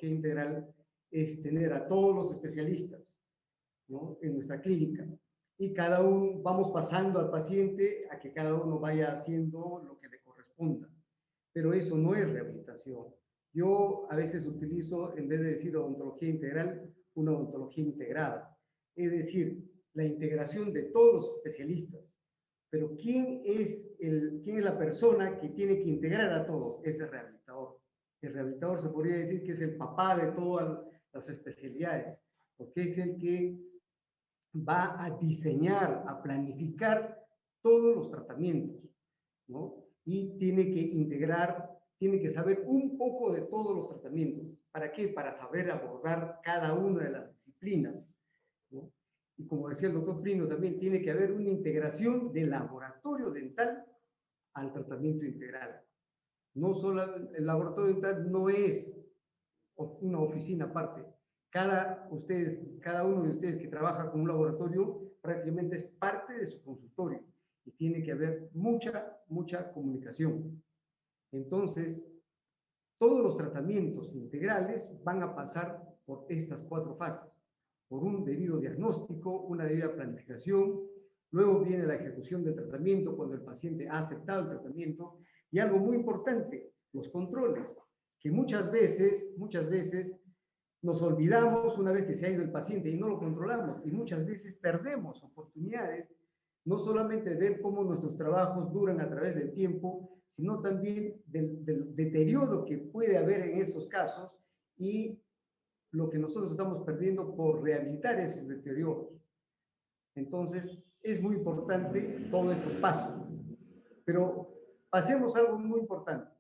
odontología integral es tener a todos los especialistas, ¿no?, en nuestra clínica, y cada uno vamos pasando al paciente a que cada uno vaya haciendo lo que le corresponda. Pero eso no es rehabilitación. Yo a veces utilizo, en vez de decir odontología integral, una odontología integrada. Es decir, la integración de todos los especialistas. Pero ¿quién es la persona que tiene que integrar a todos? Es el rehabilitador. El rehabilitador se podría decir que es el papá de todas las especialidades, porque es el que va a diseñar, a planificar todos los tratamientos, ¿no? Y tiene que integrar, tiene que saber un poco de todos los tratamientos. ¿Para qué? Para saber abordar cada una de las disciplinas, ¿no? Y como decía el doctor Plino, también tiene que haber una integración del laboratorio dental al tratamiento integral. No solo el laboratorio dental no es una oficina aparte. Cada uno de ustedes que trabaja con un laboratorio prácticamente es parte de su consultorio y tiene que haber mucha comunicación. Entonces, todos los tratamientos integrales van a pasar por estas 4 fases. Por un debido diagnóstico, una debida planificación, luego viene la ejecución del tratamiento cuando el paciente ha aceptado el tratamiento, y algo muy importante, los controles, que muchas veces nos olvidamos una vez que se ha ido el paciente y no lo controlamos, y muchas veces perdemos oportunidades, no solamente de ver cómo nuestros trabajos duran a través del tiempo, sino también del deterioro que puede haber en esos casos y lo que nosotros estamos perdiendo por rehabilitar esos deterioros. Entonces, es muy importante todos estos pasos. Pero pasemos a algo muy importante.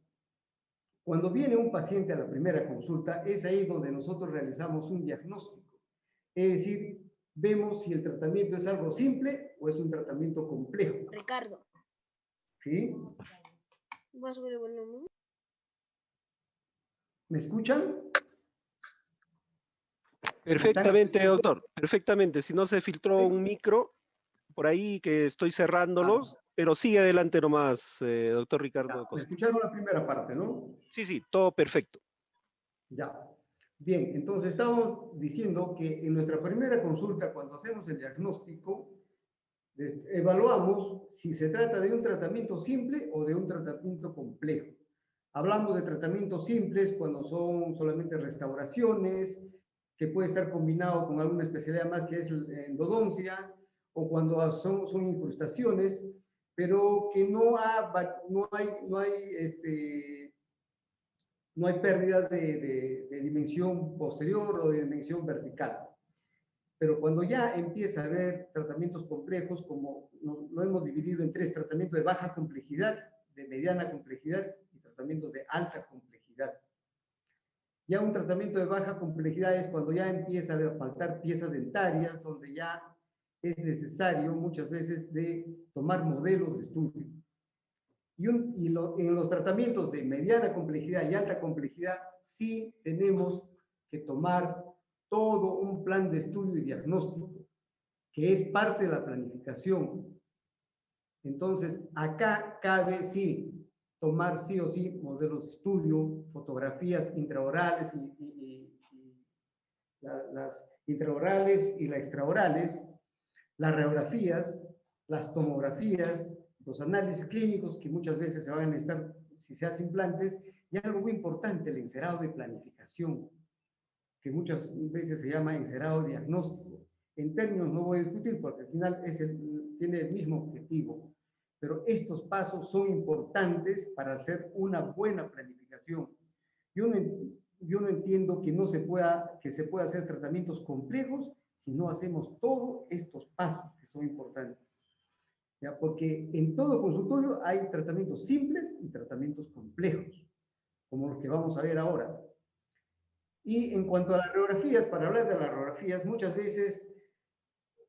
Cuando viene un paciente a la primera consulta, es ahí donde nosotros realizamos un diagnóstico. Es decir, vemos si el tratamiento es algo simple o es un tratamiento complejo. Ricardo. ¿Sí? ¿Me escuchan? Perfectamente, doctor. Perfectamente. Si no se filtró un micro por ahí que estoy cerrándolos, pero sigue adelante nomás, doctor Ricardo. Me escucharon la primera parte, ¿no? Sí, todo perfecto. Ya. Bien, entonces estamos diciendo que en nuestra primera consulta, cuando hacemos el diagnóstico, evaluamos si se trata de un tratamiento simple o de un tratamiento complejo. Hablamos de tratamientos simples cuando son solamente restauraciones, que puede estar combinado con alguna especialidad más que es endodoncia, o cuando son incrustaciones, pero que no hay pérdida de dimensión posterior o de dimensión vertical. Pero cuando ya empieza a haber tratamientos complejos, como lo hemos dividido en 3, tratamientos de baja complejidad, de mediana complejidad y tratamientos de alta complejidad. Ya un tratamiento de baja complejidad es cuando ya empieza a faltar piezas dentarias, donde ya es necesario muchas veces de tomar modelos de estudio. En los tratamientos de mediana complejidad y alta complejidad sí tenemos que tomar todo un plan de estudio y diagnóstico, que es parte de la planificación. Entonces, acá cabe sí tomar sí o sí modelos de estudio, fotografías intraorales las intraorales y las extraorales, las radiografías, las tomografías, los análisis clínicos que muchas veces se van a necesitar si se hacen implantes, y algo muy importante, el encerado de planificación, que muchas veces se llama encerado diagnóstico. En términos no voy a discutir porque al final tiene el mismo objetivo, pero estos pasos son importantes para hacer una buena planificación. Yo no entiendo que se pueda hacer tratamientos complejos si no hacemos todos estos pasos que son importantes. ¿Ya? Porque en todo consultorio hay tratamientos simples y tratamientos complejos, como los que vamos a ver ahora. Y en cuanto a las radiografías, para hablar de las radiografías, muchas veces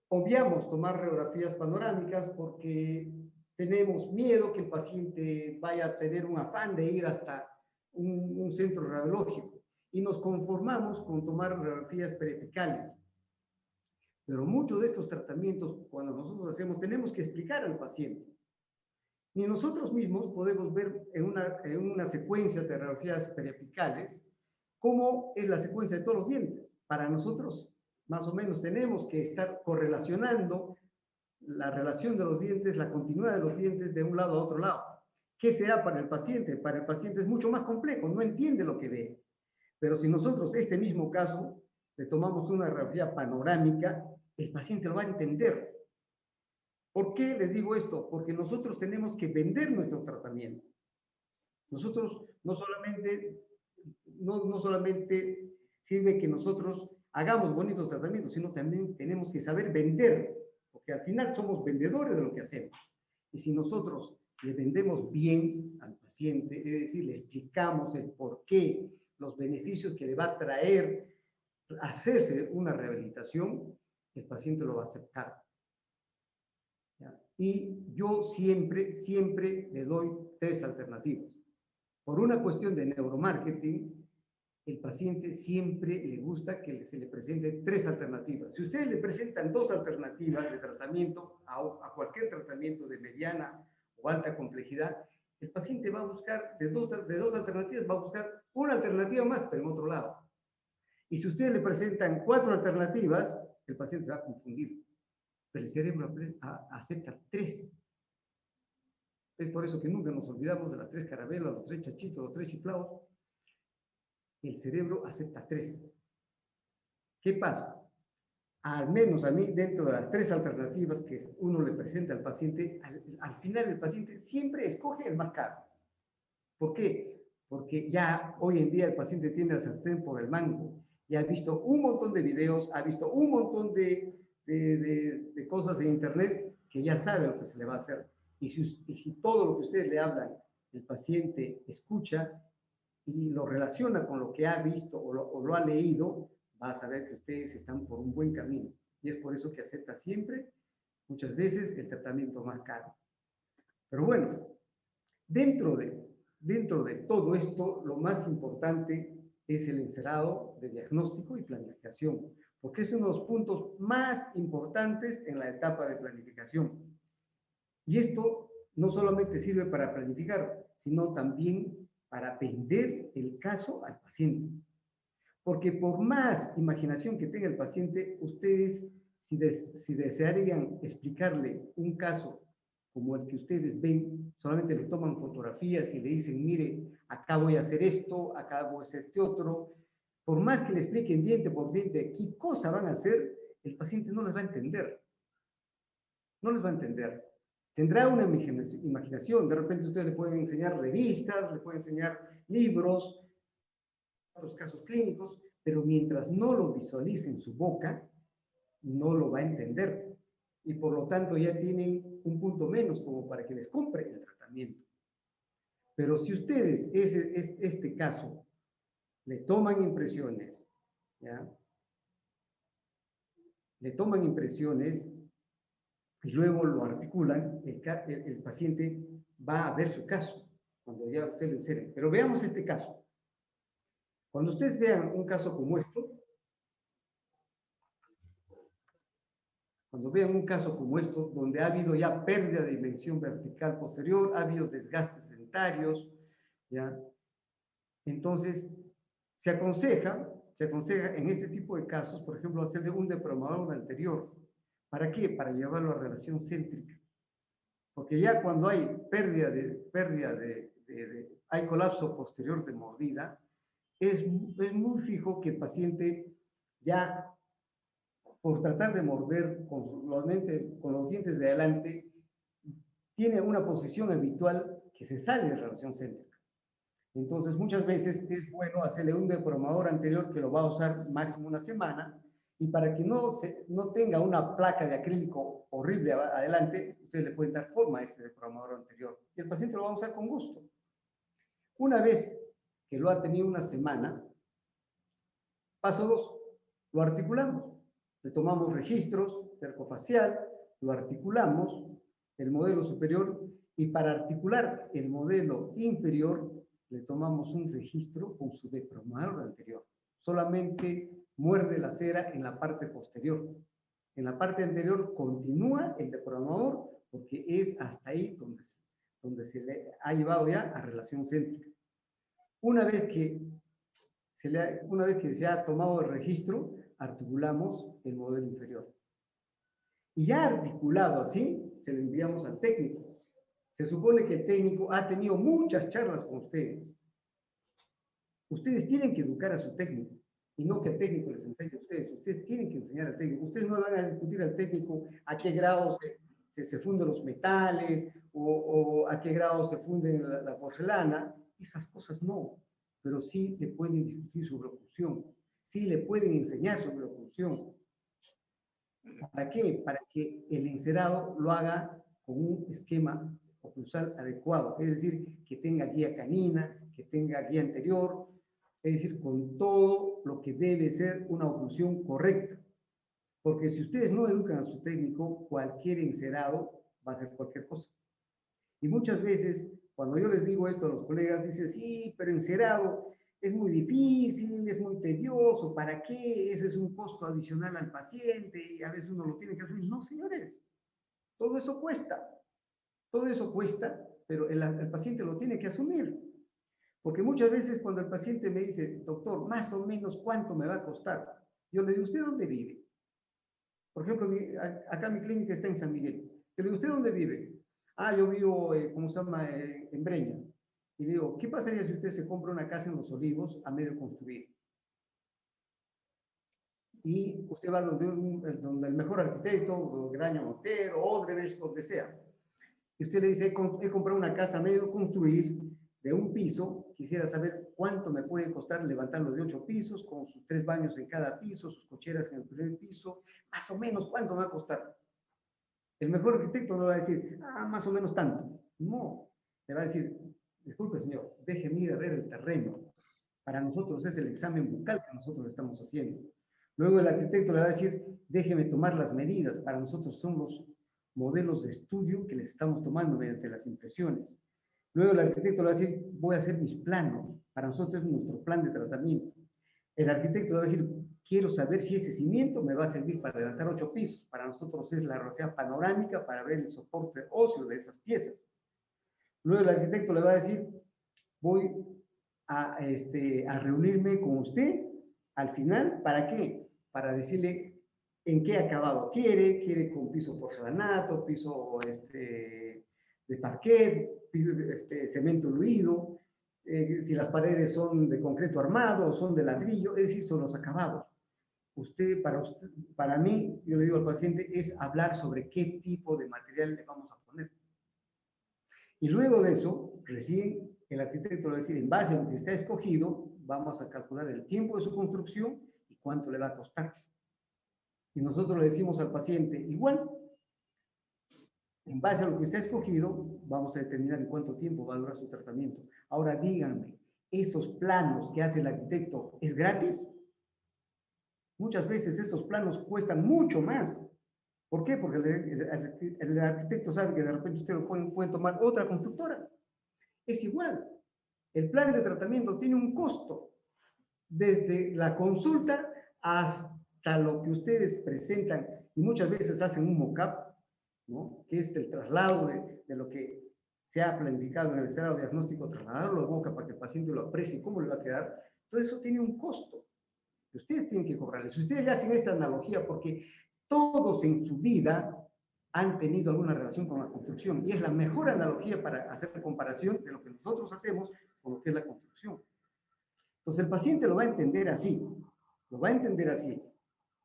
obviamos tomar radiografías panorámicas porque tenemos miedo que el paciente vaya a tener un afán de ir hasta un centro radiológico y nos conformamos con tomar radiografías periapicales. Pero muchos de estos tratamientos, cuando nosotros hacemos, tenemos que explicar al paciente. Ni nosotros mismos podemos ver en una secuencia de radiografías periapicales ¿Cómo es la secuencia de todos los dientes? Para nosotros, más o menos, tenemos que estar correlacionando la relación de los dientes, la continuidad de los dientes de un lado a otro lado. ¿Qué será para el paciente? Para el paciente es mucho más complejo, no entiende lo que ve. Pero si nosotros este mismo caso le tomamos una radiografía panorámica, el paciente lo va a entender. ¿Por qué les digo esto? Porque nosotros tenemos que vender nuestro tratamiento. Nosotros no solamente sirve que nosotros hagamos bonitos tratamientos, sino también tenemos que saber vender, porque al final somos vendedores de lo que hacemos. Y si nosotros le vendemos bien al paciente, es decir, le explicamos el por qué, los beneficios que le va a traer hacerse una rehabilitación, el paciente lo va a aceptar. ¿Ya? Y yo siempre le doy 3 alternativas. Por una cuestión de neuromarketing, el paciente siempre le gusta que se le presente 3 alternativas. Si ustedes le presentan 2 alternativas de tratamiento a cualquier tratamiento de mediana o alta complejidad, el paciente va a buscar, de dos alternativas, va a buscar una alternativa más, pero en otro lado. Y si ustedes le presentan 4 alternativas, el paciente se va a confundir. Pero el cerebro acepta 3. Es por eso que nunca nos olvidamos de las 3 carabelas, los 3 chachitos, los 3 chiflados. El cerebro acepta 3. ¿Qué pasa? Al menos a mí, dentro de las 3 alternativas que uno le presenta al paciente, al final el paciente siempre escoge el más caro. ¿Por qué? Porque ya hoy en día el paciente tiene la sartén por el mango. Ya ha visto un montón de videos, ha visto un montón de cosas en internet que ya sabe lo que se le va a hacer. Y si todo lo que ustedes le hablan, el paciente escucha y lo relaciona con lo que ha visto o lo ha leído, va a saber que ustedes están por un buen camino. Y es por eso que acepta siempre, muchas veces, el tratamiento más caro. Pero bueno, dentro de todo esto, lo más importante es el encerado de diagnóstico y planificación, porque es uno de los puntos más importantes en la etapa de planificación. Y esto no solamente sirve para planificar, sino también para vender el caso al paciente. Porque por más imaginación que tenga el paciente, ustedes, si desearían explicarle un caso como el que ustedes ven, solamente le toman fotografías y le dicen, mire, acá voy a hacer esto, acá voy a hacer este otro. Por más que le expliquen diente por diente qué cosa van a hacer, el paciente no les va a entender. No les va a entender. Tendrá una imaginación. De repente ustedes le pueden enseñar revistas, le pueden enseñar libros, otros casos clínicos, pero mientras no lo visualice en su boca, no lo va a entender. Y por lo tanto ya tienen un punto menos como para que les compre el tratamiento. Pero si ustedes, este caso, le toman impresiones, ¿ya? Le toman impresiones y luego lo articulan, el paciente va a ver su caso, cuando ya usted lo insere. Pero veamos este caso. Cuando ustedes vean un caso como esto, donde ha habido ya pérdida de dimensión vertical posterior, ha habido desgastes dentarios, ¿ya? Entonces, se aconseja en este tipo de casos, por ejemplo, hacerle un depromador anterior. ¿Para qué? Para llevarlo a relación céntrica. Porque ya cuando hay hay colapso posterior de mordida, es muy fijo que el paciente ya, por tratar de morder con los dientes de adelante, tiene una posición habitual que se sale de relación céntrica. Entonces, muchas veces es bueno hacerle un deformador anterior que lo va a usar máximo una semana, y para que no tenga una placa de acrílico horrible adelante, ustedes le pueden dar forma a ese deformador anterior y el paciente lo va a usar con gusto. Una vez que lo ha tenido una semana, paso 2, lo articulamos. Le tomamos registros cercofacial, lo articulamos, el modelo superior, y para articular el modelo inferior, le tomamos un registro con su deformador anterior. Solamente muerde la cera en la parte posterior. En la parte anterior continúa el deformador porque es hasta ahí donde se le ha llevado ya a relación céntrica. Una vez que una vez que se ha tomado el registro, articulamos el modelo inferior. Y ya articulado así, se lo enviamos al técnico. Se supone que el técnico ha tenido muchas charlas con ustedes. Ustedes tienen que educar a su técnico y no que el técnico les enseñe a ustedes. Ustedes tienen que enseñar al técnico. Ustedes no van a discutir al técnico a qué grado se funden los metales o a qué grado se funde la porcelana. Esas cosas no. Pero sí le pueden discutir sobre oclusión. Sí le pueden enseñar sobre oclusión. ¿Para qué? Para que el encerado lo haga con un esquema oclusal adecuado. Es decir, que tenga guía canina, que tenga guía anterior, es decir, con todo lo que debe ser una oclusión correcta. Porque si ustedes no educan a su técnico, cualquier encerado va a hacer cualquier cosa. Y muchas veces, cuando yo les digo esto a los colegas, dicen, sí, pero encerado es muy difícil, es muy tedioso, ¿para qué? Ese es un costo adicional al paciente y a veces uno lo tiene que asumir. No, señores, todo eso cuesta, pero el paciente lo tiene que asumir. Porque muchas veces cuando el paciente me dice, doctor, más o menos cuánto me va a costar, yo le digo, ¿usted dónde vive? Por ejemplo, acá mi clínica está en San Miguel. Yo le digo, ¿usted dónde vive? Ah, yo vivo, ¿cómo se llama? En Breña. Y le digo, ¿qué pasaría si usted se compra una casa en Los Olivos a medio construir? Y usted va donde el mejor arquitecto, Graña Montero, Odebrecht, donde sea. Y usted le dice, he comprado una casa a medio construir de un piso, quisiera saber cuánto me puede costar levantarlo de 8 pisos, con sus 3 baños en cada piso, sus cocheras en el primer piso, más o menos cuánto me va a costar. El mejor arquitecto no va a decir, más o menos tanto. No, le va a decir, disculpe señor, déjeme ir a ver el terreno. Para nosotros es el examen bucal que nosotros estamos haciendo. Luego el arquitecto le va a decir, déjeme tomar las medidas. Para nosotros son los modelos de estudio que les estamos tomando mediante las impresiones. Luego el arquitecto le va a decir, voy a hacer mis planos. Para nosotros es nuestro plan de tratamiento. El arquitecto le va a decir, quiero saber si ese cimiento me va a servir para levantar 8 pisos. Para nosotros es la radiografía panorámica para ver el soporte óseo de esas piezas. Luego el arquitecto le va a decir, voy a reunirme con usted al final, ¿para qué? Para decirle en qué acabado quiere con piso porcelanato, piso de parquet, cemento luido, si las paredes son de concreto armado o son de ladrillo, es decir, son los acabados. Usted, para mí, yo le digo al paciente, es hablar sobre qué tipo de material le vamos a poner. Y luego de eso, recién el arquitecto le va a decir, en base a lo que está escogido, vamos a calcular el tiempo de su construcción y cuánto le va a costar. Y nosotros le decimos al paciente, igual, en base a lo que está escogido, vamos a determinar en cuánto tiempo va a durar su tratamiento. Ahora díganme, ¿esos planos que hace el arquitecto es gratis? Muchas veces esos planos cuestan mucho más. ¿Por qué? Porque el arquitecto sabe que de repente usted lo puede tomar otra constructora. Es igual. El plan de tratamiento tiene un costo, desde la consulta hasta lo que ustedes presentan, y muchas veces hacen un mock-up, ¿no? Que es el traslado de lo que se ha planificado en el escenario diagnóstico, trasladarlo a boca para que el paciente lo aprecie cómo le va a quedar. Todo eso tiene un costo que ustedes tienen que cobrarles. Ustedes ya hacen esta analogía porque todos en su vida han tenido alguna relación con la construcción y es la mejor analogía para hacer la comparación de lo que nosotros hacemos con lo que es la construcción. Entonces el paciente lo va a entender así, lo va a entender así.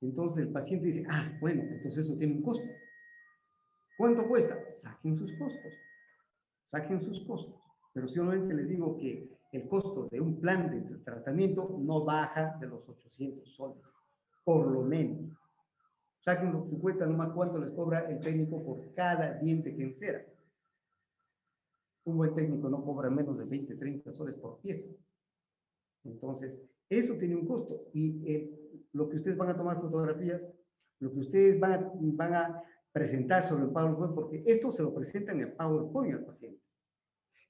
Entonces el paciente dice, bueno, entonces eso tiene un costo. ¿Cuánto cuesta? Saquen sus costos, saquen sus costos. Pero solamente les digo que el costo de un plan de tratamiento no baja de los 800 soles, por lo menos. Saquen su cuenta nomás cuánto les cobra el técnico por cada diente que encera. Un buen técnico no cobra menos de 20, 30 soles por pieza. Entonces, eso tiene un costo. Y lo que ustedes van a tomar fotografías, lo que ustedes van a presentar sobre el PowerPoint, porque esto se lo presentan en el PowerPoint al paciente.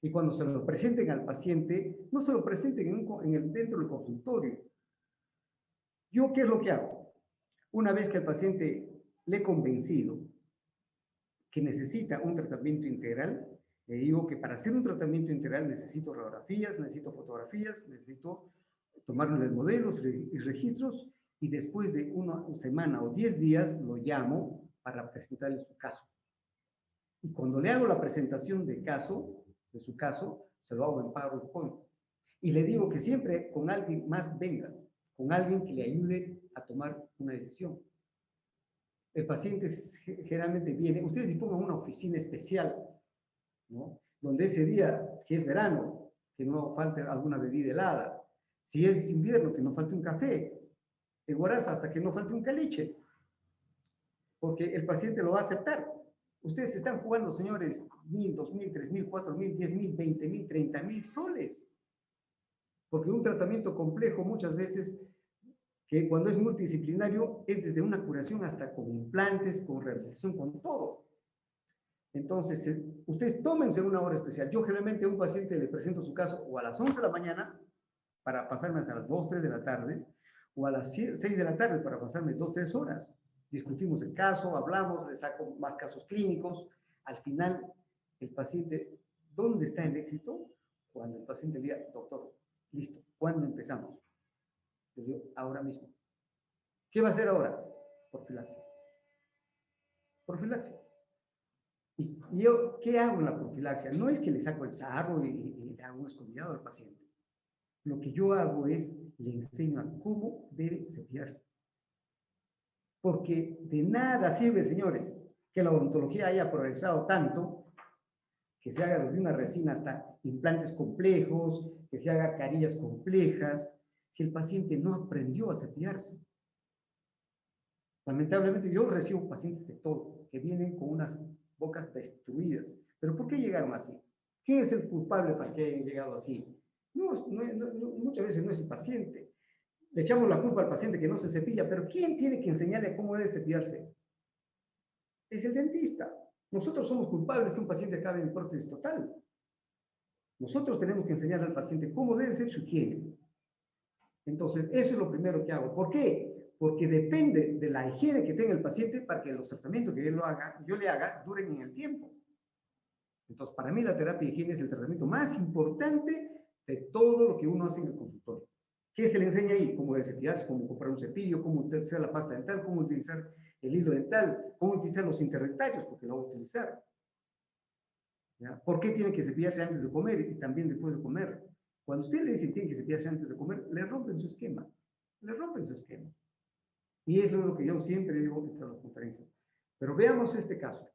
Y cuando se lo presenten al paciente, no se lo presenten dentro del consultorio. ¿Yo qué es lo que hago? Una vez que el paciente le he convencido que necesita un tratamiento integral, le digo que para hacer un tratamiento integral necesito radiografías, necesito fotografías, necesito tomarle modelos y registros, y después de una semana o 10 días lo llamo para presentarle su caso. Y cuando le hago la presentación de su caso, se lo hago en PowerPoint. Y le digo que siempre con alguien más venga, con alguien que le ayude a tomar una decisión. El paciente generalmente viene, ustedes dispongan una oficina especial, ¿no? Donde ese día, si es verano, que no falte alguna bebida helada, si es invierno, que no falte un café, en Huaraz hasta que no falte un caliche, porque el paciente lo va a aceptar. Ustedes están jugando, señores, 1.000, 2.000, 3.000, 4.000, 10.000, 20.000, 30.000 soles. Porque un tratamiento complejo muchas veces, que cuando es multidisciplinario, es desde una curación hasta con implantes, con rehabilitación, con todo. Entonces, ustedes tómense una hora especial. Yo generalmente a un paciente le presento su caso o a las 11 de la mañana para pasarme hasta las 2, 3 de la tarde, o a las 6 de la tarde para pasarme 2, 3 horas. Discutimos el caso, hablamos, le saco más casos clínicos. Al final, el paciente, ¿dónde está el éxito? Cuando el paciente diga, doctor, listo, ¿cuándo empezamos? Yo digo, ahora mismo. ¿Qué va a hacer ahora? Profilaxia. Profilaxia. ¿Y yo qué hago en la profilaxia? No es que le saco el sarro y le hago un escobillado al paciente. Lo que yo hago es, le enseño a cómo debe cepillarse. Porque de nada sirve, señores, que la odontología haya progresado tanto, que se haga desde una resina hasta implantes complejos, que se haga carillas complejas, si el paciente no aprendió a cepillarse. Lamentablemente yo recibo pacientes de todo, que vienen con unas bocas destruidas. ¿Pero por qué llegaron así? ¿Quién es el culpable para que hayan llegado así? Muchas veces no es el paciente. Le echamos la culpa al paciente que no se cepilla, pero ¿quién tiene que enseñarle cómo debe cepillarse? Es el dentista. Nosotros somos culpables que un paciente acabe en prótesis total. Nosotros tenemos que enseñarle al paciente cómo debe ser su higiene. Entonces, eso es lo primero que hago. ¿Por qué? Porque depende de la higiene que tenga el paciente para que los tratamientos que yo le haga duren en el tiempo. Entonces, para mí la terapia de higiene es el tratamiento más importante de todo lo que uno hace en el consultorio. ¿Qué se le enseña ahí? Cómo debe cepillarse, cómo comprar un cepillo, cómo utilizar la pasta dental, cómo utilizar el hilo dental, cómo utilizar los interrectarios, porque lo va a utilizar. ¿Ya? ¿Por qué tiene que cepillarse antes de comer y también después de comer? Cuando usted le dice que tiene que cepillarse antes de comer, le rompen su esquema. Le rompen su esquema. Y eso es lo que yo siempre digo en todas las conferencias. Pero veamos este caso.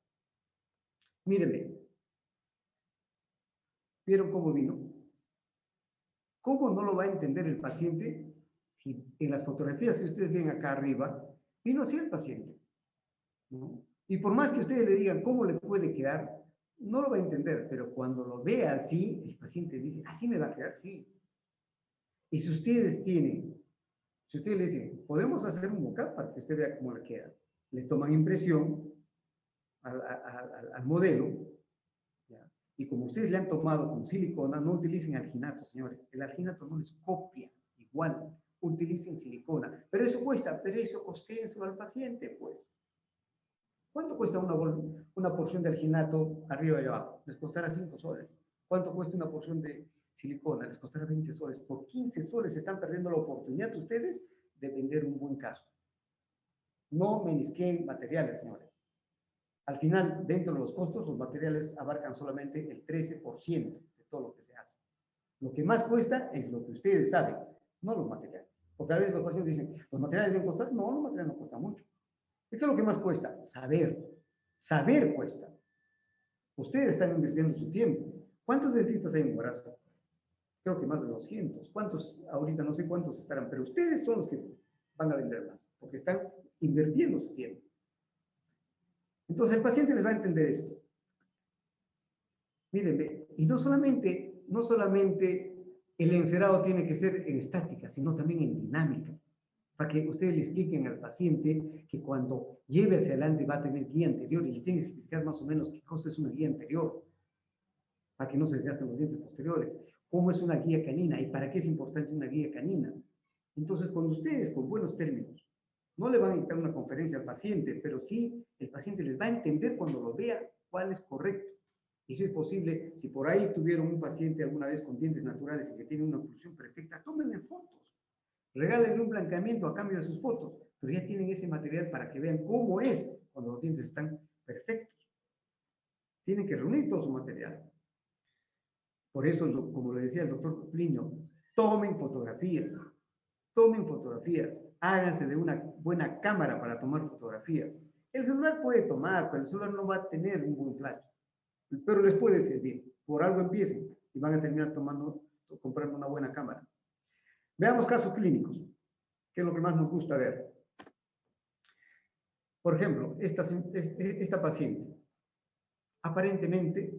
Mírenme. ¿Vieron cómo vino? ¿Cómo no lo va a entender el paciente si en las fotografías que ustedes ven acá arriba, vino así el paciente? ¿No? Y por más que ustedes le digan cómo le puede quedar, no lo va a entender, pero cuando lo vea así, el paciente dice, así me va a quedar, sí. Y si ustedes le dicen, podemos hacer un mock-up para que usted vea cómo le queda, le toman impresión al modelo, ¿ya? Y como ustedes le han tomado con silicona, no utilicen alginato, señores. El alginato no les copia igual. Utilicen silicona. Pero eso cuesta, pero eso costénselo al paciente, pues. ¿Cuánto cuesta una porción de alginato arriba y abajo? Les costará 5 soles. ¿Cuánto cuesta una porción de silicona? Les costará 20 soles. Por 15 soles están perdiendo la oportunidad ustedes de vender un buen caso. No menisquen materiales, señores. Al final, dentro de los costos, los materiales abarcan solamente el 13% de todo lo que se hace. Lo que más cuesta es lo que ustedes saben, no los materiales. Porque a veces los pacientes dicen, ¿los materiales deben costar? No, los materiales no cuestan mucho. ¿Qué es lo que más cuesta? Saber. Saber cuesta. Ustedes están invirtiendo su tiempo. ¿Cuántos dentistas hay en Huaraz? Creo que más de 200. ¿Cuántos? Ahorita no sé cuántos estarán, pero ustedes son los que van a vender más, porque están invirtiendo su tiempo. Entonces el paciente les va a entender esto. Mírenme, y no solamente el encerado tiene que ser en estática, sino también en dinámica, para que ustedes le expliquen al paciente que cuando lleve hacia adelante va a tener guía anterior y le tienen que explicar más o menos qué cosa es una guía anterior, para que no se desgasten los dientes posteriores, cómo es una guía canina y para qué es importante una guía canina. Entonces, cuando ustedes, con buenos términos, no le van a dictar una conferencia al paciente, pero sí el paciente les va a entender cuando lo vea cuál es correcto. Y si es posible, si por ahí tuvieron un paciente alguna vez con dientes naturales y que tiene una oclusión perfecta, tómenle fotos. Regálenle un blanqueamiento a cambio de sus fotos, pero ya tienen ese material para que vean cómo es cuando los dientes están perfectos. Tienen que reunir todo su material. Por eso, como le decía el doctor Plinio, tomen fotografías, háganse de una buena cámara para tomar fotografías. El celular puede tomar, pero el celular no va a tener un buen flash, pero les puede servir. Por algo empiecen y van a terminar comprando una buena cámara. Veamos casos clínicos, que es lo que más nos gusta ver. Por ejemplo, esta paciente, aparentemente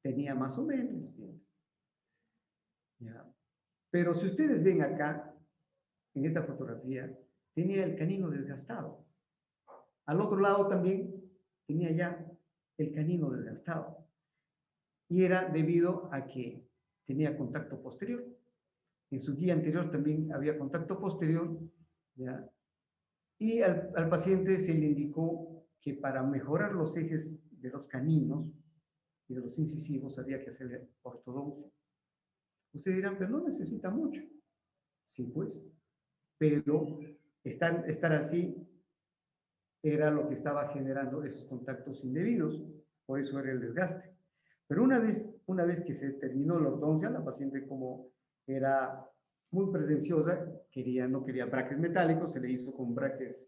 tenía más o menos los dientes. ¿Ya? Pero si ustedes ven acá, en esta fotografía, tenía el canino desgastado. Al otro lado también tenía ya el canino desgastado. Y era debido a que tenía contacto posterior. En su guía anterior también había contacto posterior, ¿ya? Y al paciente se le indicó que para mejorar los ejes de los caninos y de los incisivos había que hacerle ortodoncia. Ustedes dirán, pero no necesita mucho. Sí, pues, pero estar así era lo que estaba generando esos contactos indebidos, por eso era el desgaste. Pero una vez que se terminó la ortodoncia, la paciente, como era muy pretenciosa, no quería braques metálicos, se le hizo con braques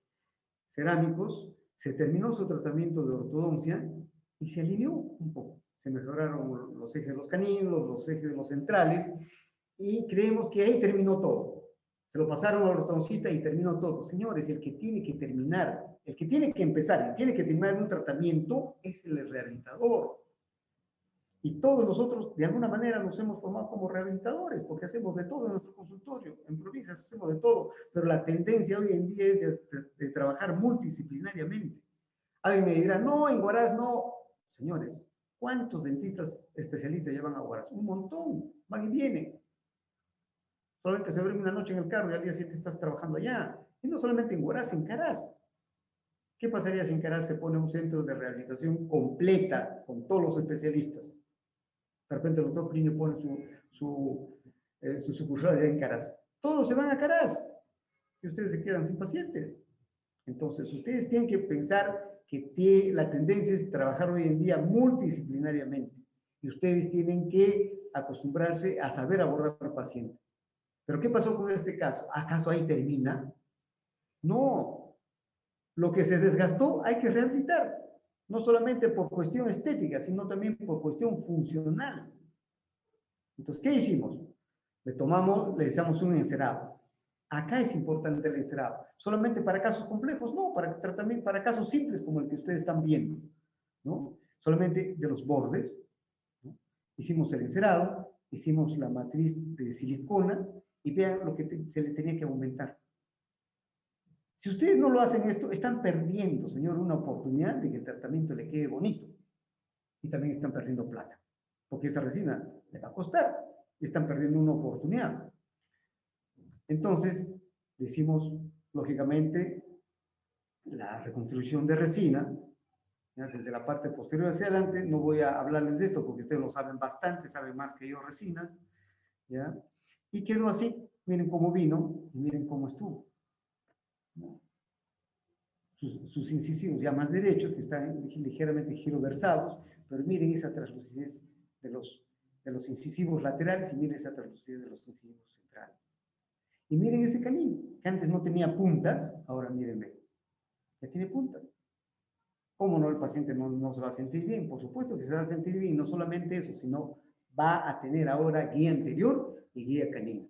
cerámicos, se terminó su tratamiento de ortodoncia y se alineó un poco. Se mejoraron los ejes de los caninos, los ejes de los centrales, y creemos que ahí terminó todo. Se lo pasaron a la ortodoncista y terminó todo. Señores, el que tiene que terminar, el que tiene que empezar, el que tiene que terminar un tratamiento es el rehabilitador. Y todos nosotros, de alguna manera, nos hemos formado como rehabilitadores, porque hacemos de todo en nuestro consultorio. En provincias hacemos de todo, pero la tendencia hoy en día es de trabajar multidisciplinariamente. Alguien me dirá, no, en Huaraz no. Señores, ¿cuántos dentistas especialistas llevan a Huaraz? Un montón, van y vienen. Solamente se duerme una noche en el carro y al día siguiente estás trabajando allá. Y no solamente en Huaraz, en Caraz. ¿Qué pasaría si en Caraz se pone un centro de rehabilitación completa con todos los especialistas? De repente el doctor Plinio pone su sucursal allá en Caraz. Todos se van a Caraz y ustedes se quedan sin pacientes. Entonces, ustedes tienen que pensar que la tendencia es trabajar hoy en día multidisciplinariamente y ustedes tienen que acostumbrarse a saber abordar al paciente. ¿Pero qué pasó con este caso? ¿Acaso ahí termina? No. Lo que se desgastó hay que rehabilitar. No solamente por cuestión estética, sino también por cuestión funcional. Entonces, ¿qué hicimos? Le echamos un encerado. Acá es importante el encerado. ¿Solamente para casos complejos? No, también para casos simples como el que ustedes están viendo, ¿no? Solamente de los bordes, ¿no? Hicimos el encerado, hicimos la matriz de silicona y vean lo que se le tenía que aumentar. Si ustedes no lo hacen esto, están perdiendo, señor, una oportunidad de que el tratamiento le quede bonito. Y también están perdiendo plata, porque esa resina le va a costar. Y están perdiendo una oportunidad. Entonces, decimos, lógicamente, la reconstrucción de resina, ¿ya? Desde la parte posterior hacia adelante. No voy a hablarles de esto porque ustedes lo saben bastante, saben más que yo resinas, ¿ya? Y quedó así. Miren cómo vino y miren cómo estuvo, ¿no? Sus incisivos ya más derechos, que están ligeramente giroversados, pero miren esa translucidez de los incisivos laterales y miren esa translucidez de los incisivos centrales. Y miren ese canino, que antes no tenía puntas, ahora mírenme, ya tiene puntas. ¿Cómo no? El paciente no se va a sentir bien, por supuesto que se va a sentir bien, y no solamente eso, sino va a tener ahora guía anterior y guía canina.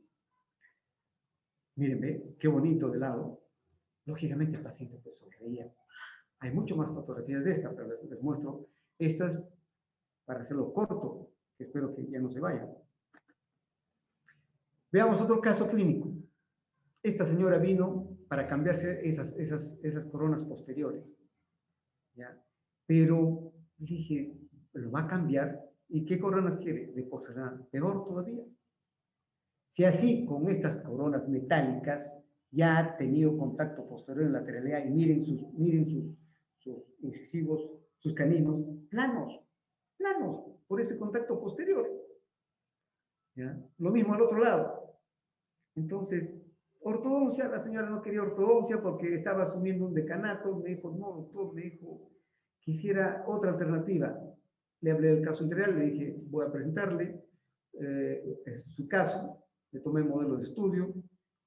Mírenme, qué bonito de lado. Lógicamente el paciente pues sonreía. Hay mucho más fotografías de esta, pero les muestro estas para hacerlo corto, que espero que ya no se vayan. Veamos otro caso clínico. Esta señora vino para cambiarse esas coronas posteriores, ¿ya? Pero dije, lo va a cambiar. ¿Y qué coronas quiere? De porcelana. Peor todavía. Si así, con estas coronas metálicas, ya ha tenido contacto posterior en la lateralidad y miren sus incisivos, sus caninos, planos, por ese contacto posterior. ¿Ya? Lo mismo al otro lado. Entonces, ortodoncia, la señora no quería ortodoncia porque estaba asumiendo un decanato. Me dijo, no, doctor, me dijo, quisiera otra alternativa. Le hablé del caso integral, le dije, voy a presentarle su caso, le tomé el modelo de estudio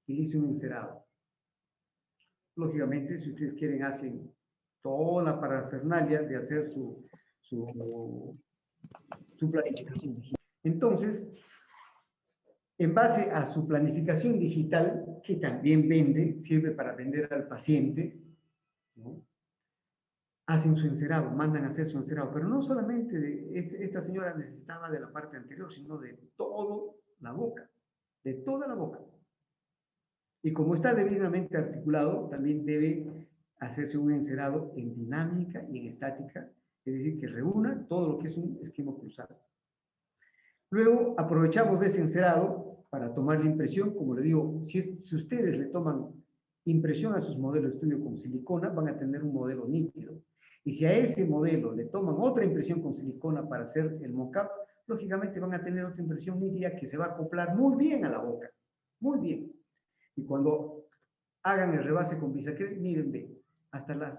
y le hice un encerado. Lógicamente, si ustedes quieren, hacen toda la parafernalia de hacer su planificación digital. Entonces, en base a su planificación digital, que también vende, sirve para vender al paciente, ¿no? Hacen su encerado, mandan a hacer su encerado, pero no solamente esta señora necesitaba de la parte anterior, sino de toda la boca, de toda la boca. Y como está debidamente articulado, también debe hacerse un encerado en dinámica y en estática, es decir, que reúna todo lo que es un esquema cruzado. Luego aprovechamos de ese encerado para tomar la impresión. Como le digo, si ustedes le toman impresión a sus modelos de estudio con silicona, van a tener un modelo nítido. Y si a ese modelo le toman otra impresión con silicona para hacer el mock-up, lógicamente van a tener otra impresión nítida que se va a acoplar muy bien a la boca. Muy bien. Y cuando hagan el rebase con bisacrel, miren, ven, hasta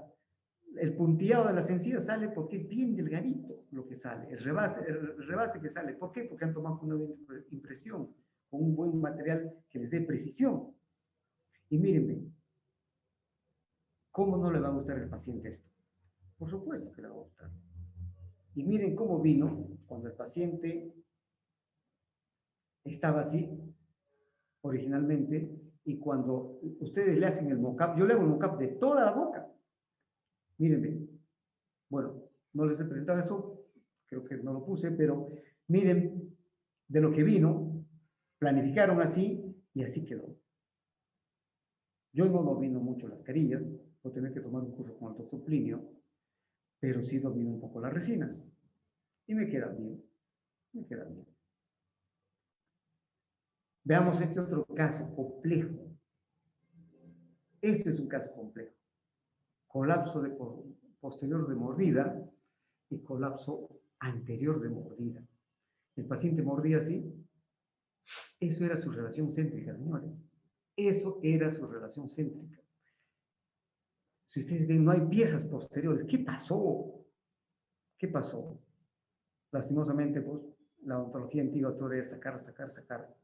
el punteado de las encías sale porque es bien delgadito lo que sale, el rebase que sale. ¿Por qué? Porque han tomado una impresión con un buen material que les dé precisión. Y miren, ¿cómo no le va a gustar al paciente esto? Por supuesto que le va a gustar. Y miren cómo vino cuando el paciente estaba así originalmente, y cuando ustedes le hacen el mock-up, yo le hago el mock-up de toda la boca. Miren, bueno, no les he presentado eso, creo que no lo puse, pero miren de lo que vino, planificaron así y así quedó. Yo no domino mucho las carillas, voy a tener que tomar un curso con el doctor Plinio, pero sí domino un poco las resinas. Y me quedan bien, me quedan bien. Veamos este otro caso complejo. Este es un caso complejo. Colapso posterior de mordida y colapso anterior de mordida. El paciente mordía así. Eso era su relación céntrica, señores. Eso era su relación céntrica. Si ustedes ven, no hay piezas posteriores. ¿Qué pasó? ¿Qué pasó? Lastimosamente, pues, la odontología antigua todo era sacar.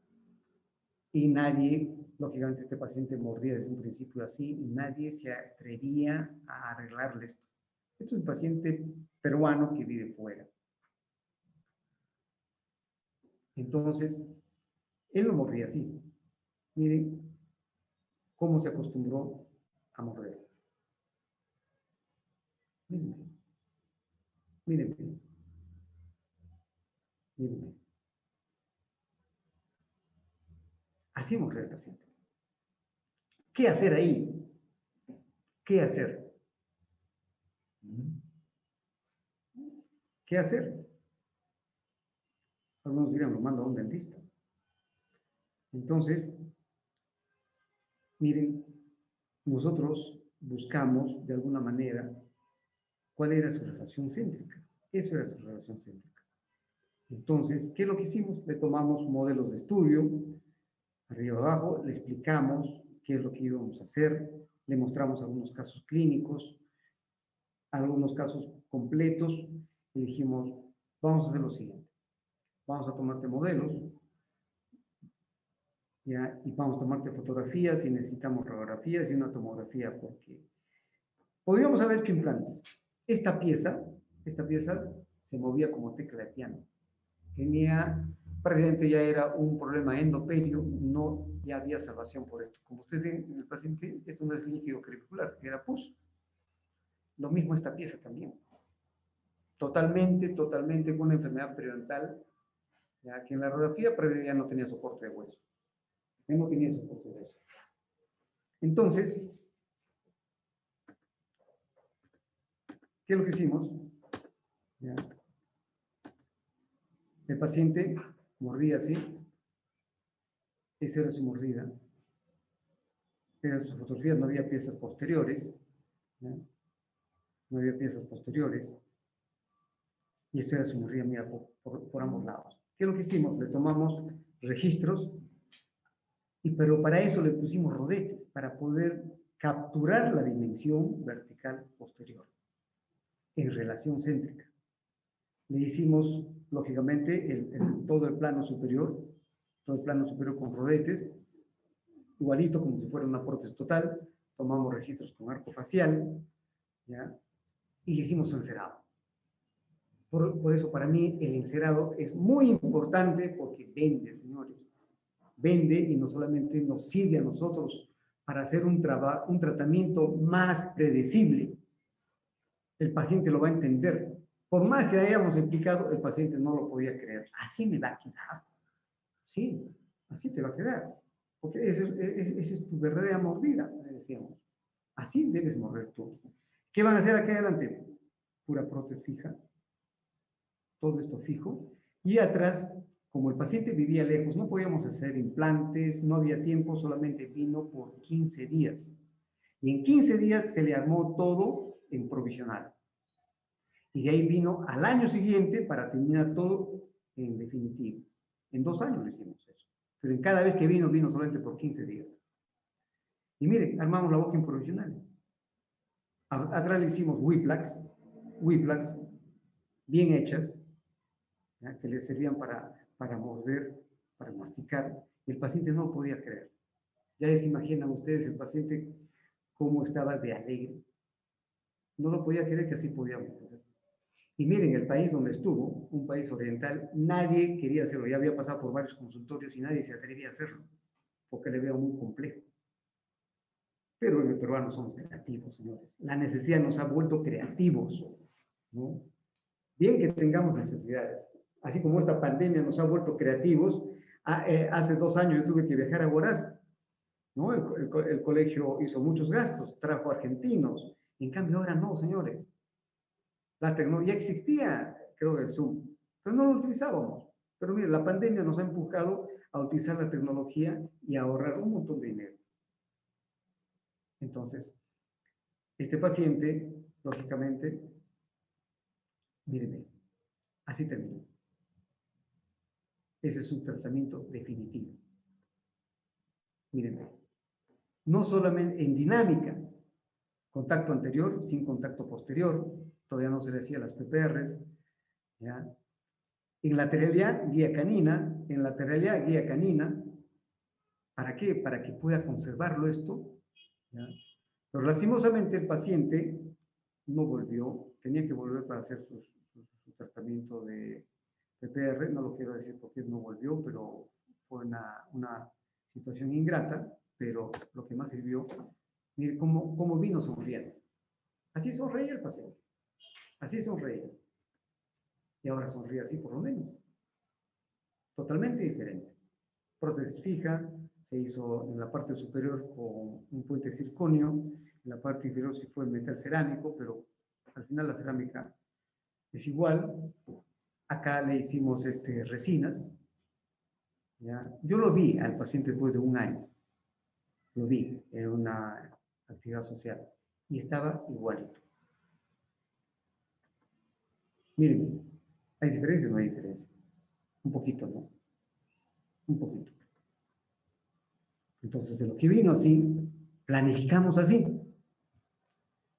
Y nadie, lógicamente, este paciente mordía desde un principio así, y nadie se atrevía a arreglarle esto. Este es un paciente peruano que vive fuera. Entonces, él lo mordía así. Miren cómo se acostumbró a morder. Miren. Miren. Miren. Así morder al paciente. ¿Qué hacer ahí? ¿Qué hacer? ¿Qué hacer? Algunos dirán, lo mando a un dentista. Entonces, miren, nosotros buscamos de alguna manera cuál era su relación céntrica. Eso era su relación céntrica. Entonces, ¿qué es lo que hicimos? Le tomamos modelos de estudio, arriba abajo, le explicamos qué es lo que íbamos a hacer, le mostramos algunos casos clínicos, algunos casos completos, y dijimos, vamos a hacer lo siguiente. Vamos a tomarte modelos, ¿ya? Y vamos a tomarte fotografías, y necesitamos radiografías y una tomografía, porque podríamos haber hecho implantes. Esta pieza se movía como tecla de piano. Tenía, prácticamente ya era un problema endoperio, no ya había salvación por esto. Como ustedes ven en el paciente, esto no es líquido crevicular, era pus. Lo mismo esta pieza también. Totalmente con una enfermedad periodontal, ya que en la radiografía ya no tenía soporte de hueso. No tenía soporte de hueso. Entonces, ¿qué es lo que hicimos? ¿Ya? El paciente mordía así. Esa era su mordida. Eran sus fotografías, no había piezas posteriores. ¿Ya? No había piezas posteriores. Y esa era su mordida, mira, por ambos lados. ¿Qué es lo que hicimos? Le tomamos registros pero para eso le pusimos rodetes, para poder capturar la dimensión vertical posterior en relación céntrica. Le hicimos, lógicamente, todo el plano superior con rodetes, igualito como si fuera una prótesis total. Tomamos registros con arco facial, ¿ya? Y le hicimos su encerado. Por eso, para mí, el encerado es muy importante porque vende, señores. Vende y no solamente nos sirve a nosotros para hacer un tratamiento más predecible. El paciente lo va a entender. Por más que le hayamos explicado, el paciente no lo podía creer. Así me va a quedar. Sí, así te va a quedar. Porque esa es tu verdadera mordida, le decíamos. Así debes morder tú. ¿Qué van a hacer aquí adelante? Pura prótesis fija. Todo esto fijo. Y atrás, como el paciente vivía lejos, no podíamos hacer implantes, no había tiempo, solamente vino por 15 días. Y en 15 días se le armó todo en provisional. Y de ahí vino al año siguiente para terminar todo en definitivo. En 2 años lo hicimos eso. Pero en cada vez que vino solamente por 15 días. Y miren, armamos la boca en provisional. Atrás le hicimos whiplax, bien hechas, ¿ya? Que le servían para morder, para masticar. Y el paciente no lo podía creer. Ya se imaginan ustedes el paciente cómo estaba de alegre. No lo podía creer que así podíamos hacer. Y miren, el país donde estuvo, un país oriental, nadie quería hacerlo. Ya había pasado por varios consultorios y nadie se atrevía a hacerlo, porque le veo muy complejo. Pero los peruanos son creativos, señores. La necesidad nos ha vuelto creativos, ¿no? Bien que tengamos necesidades. Así como esta pandemia nos ha vuelto creativos, hace 2 años yo tuve que viajar a Huaraz, ¿no? El colegio hizo muchos gastos, trajo argentinos. En cambio ahora no, señores. La tecnología existía, creo que el Zoom, pero no lo utilizábamos. Pero mire, la pandemia nos ha empujado a utilizar la tecnología y a ahorrar un montón de dinero. Entonces, este paciente, lógicamente, mírenme, así terminó. Ese es un tratamiento definitivo. Mírenme, no solamente en dinámica, contacto anterior, sin contacto posterior, todavía no se le hacía las PPRs, ¿ya? En lateralidad, guía canina, ¿para qué? Para que pueda conservarlo esto, ¿ya? Pero lastimosamente el paciente no volvió, tenía que volver para hacer su tratamiento de PPR, no lo quiero decir porque no volvió, pero fue una situación ingrata, pero lo que más sirvió, mire cómo vino sonriendo. Así sonreía el paciente, así sonreía. Y ahora sonríe así por lo menos. Totalmente diferente. Prótesis fija, se hizo en la parte superior con un puente de circonio, en la parte inferior sí fue metal cerámico, pero al final la cerámica es igual. Acá le hicimos resinas, ¿ya? Yo lo vi al paciente después de 1 año, lo vi en una actividad social y estaba igualito. Miren, ¿hay diferencia o no hay diferencia? Un poquito, ¿no? Un poquito. Entonces, de lo que vino así, planificamos así.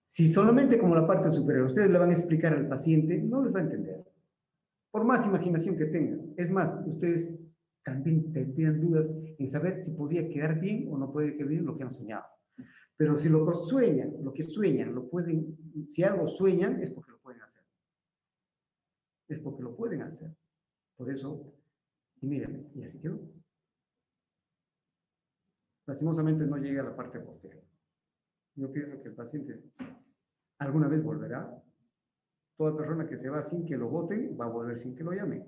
Si solamente como la parte superior ustedes le van a explicar al paciente, no les va a entender. Por más imaginación que tengan. Es más, ustedes también tendrían dudas en saber si podía quedar bien o no puede quedar bien lo que han soñado. Pero si lo que sueñan, lo pueden, si algo sueñan, es porque lo pueden hacer. Es porque lo pueden hacer. Por eso, y miren, y así quedó. Lastimosamente no llega a la parte posterior. Yo pienso que el paciente alguna vez volverá. Toda persona que se va sin que lo voten, va a volver sin que lo llamen.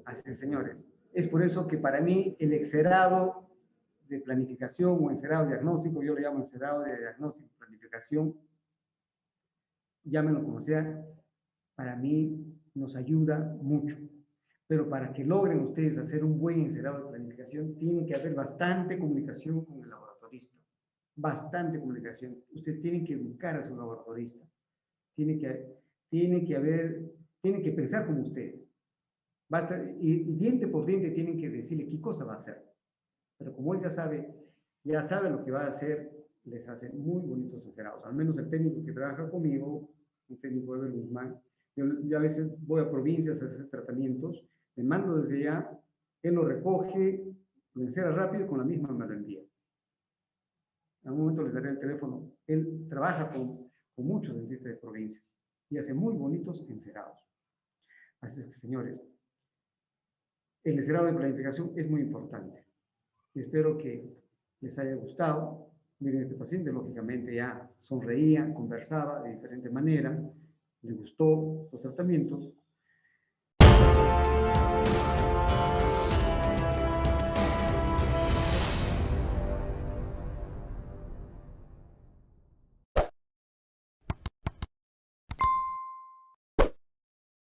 Así es, señores. Es por eso que para mí el encerado de planificación o encerado diagnóstico, yo le llamo encerado de diagnóstico y planificación, llámenlo como sea, para mí nos ayuda mucho. Pero para que logren ustedes hacer un buen encerado de planificación, tiene que haber bastante comunicación con el laboratorista. Bastante comunicación. Ustedes tienen que educar a su laboratorista. Tiene que pensar como ustedes. Basta, y diente por diente tienen que decirle qué cosa va a hacer. pero como él ya sabe lo que va a hacer, les hace muy bonitos encerados. Al menos el técnico que trabaja conmigo, un técnico de Guzmán, yo a veces voy a provincias a hacer tratamientos, le mando desde allá, él lo recoge, lo encera rápido y con la misma me lo envía. En un momento les daré el teléfono. Él trabaja con muchos dentistas de provincias y hace muy bonitos encerados. Así es que, señores, el encerado de planificación es muy importante. Y espero que les haya gustado. Miren, este paciente lógicamente ya sonreía, conversaba de diferente manera, le gustó los tratamientos